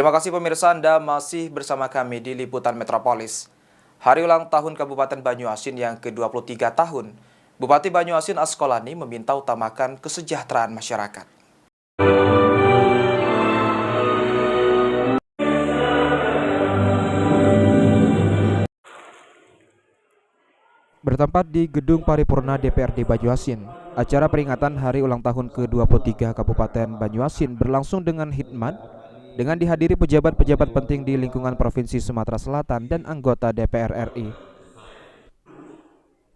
Terima kasih pemirsa, Anda masih bersama kami di Liputan Metropolis. Hari ulang tahun Kabupaten Banyuasin yang ke-23 tahun, Bupati Banyuasin Askolani meminta utamakan kesejahteraan masyarakat. Bertempat di Gedung Paripurna DPRD Banyuasin, acara peringatan Hari Ulang Tahun ke-23 Kabupaten Banyuasin berlangsung dengan hikmat, dengan dihadiri pejabat-pejabat penting di lingkungan Provinsi Sumatera Selatan dan anggota DPR RI.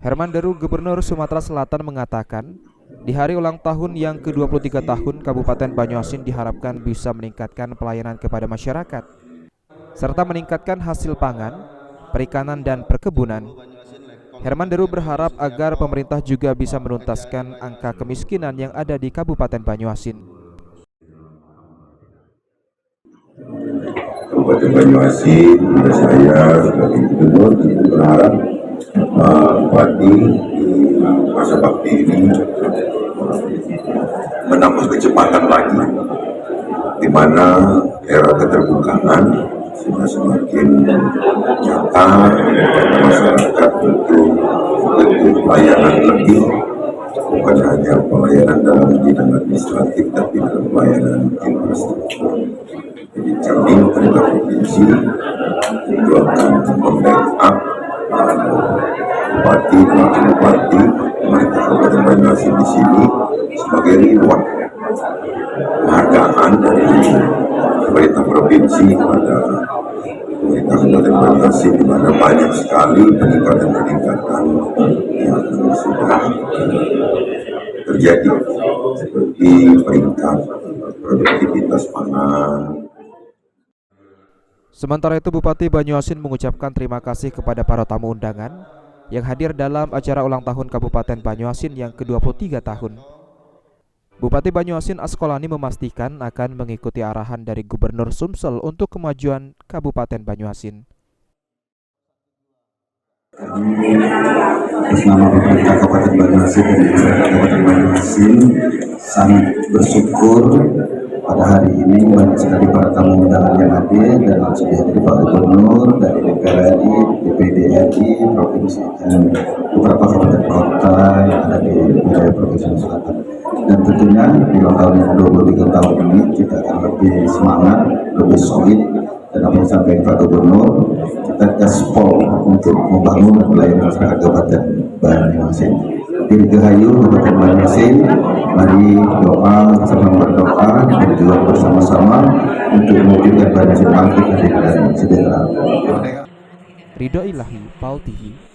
Herman Deru, Gubernur Sumatera Selatan mengatakan, di hari ulang tahun yang ke-23 tahun Kabupaten Banyuasin diharapkan bisa meningkatkan pelayanan kepada masyarakat, serta meningkatkan hasil pangan, perikanan dan perkebunan. Herman Deru berharap agar pemerintah juga bisa menuntaskan angka kemiskinan yang ada di Kabupaten Banyuasin. Kabupaten Banyuasin, saya sebagai gubernur berharap Bupati di masa bakti ini menambah kecepatan lagi, di mana era keterbukaan sudah semakin nyata masyarakat untuk pelayanan lebih, bukan hanya pelayanan dalam bidang administratif tapi dalam pelayanan infrastruktur. Jadi kami pemerintah provinsi itu akan membackup bupati dan wakil bupati pemerintah Kabupaten Banyuasin di sini sebagai reward penghargaan dari pemerintah provinsi kepada pemerintah Kabupaten Banyuasin, di mana banyak sekali peningkatan yang sudah terjadi seperti peringkat produktivitas pangan. Sementara itu, Bupati Banyuasin mengucapkan terima kasih kepada para tamu undangan yang hadir dalam acara ulang tahun Kabupaten Banyuasin yang ke-23 tahun. Bupati Banyuasin Askolani memastikan akan mengikuti arahan dari Gubernur Sumsel untuk kemajuan Kabupaten Banyuasin. Atas nama pemerintah Kabupaten Banyuasin dan masyarakat Kabupaten Banyuasin sangat bersyukur pada hari ini banyak sekali para tamu undangan yang hadir dan langsung dihadiri Pak Gubernur dari DPR RI, DPD RI, provinsi dan beberapa kabupaten kota yang ada di wilayah Provinsi Selatan. Dan tentunya di ulang tahun yang 23 tahun ini kita akan lebih semangat, lebih solid, dan apa yang disampaikan Pak Gubernur, kita gaspol untuk membangun pelayanan masyarakat Kabupaten Banyuasin. Dirgahayu Kabupaten Banyuasin, mari doa sama berdoa dan berjuang bersama-sama untuk mewujudkan Banyuasin bangkit dan sejahtera. Ridho Ilahi, PAL TV.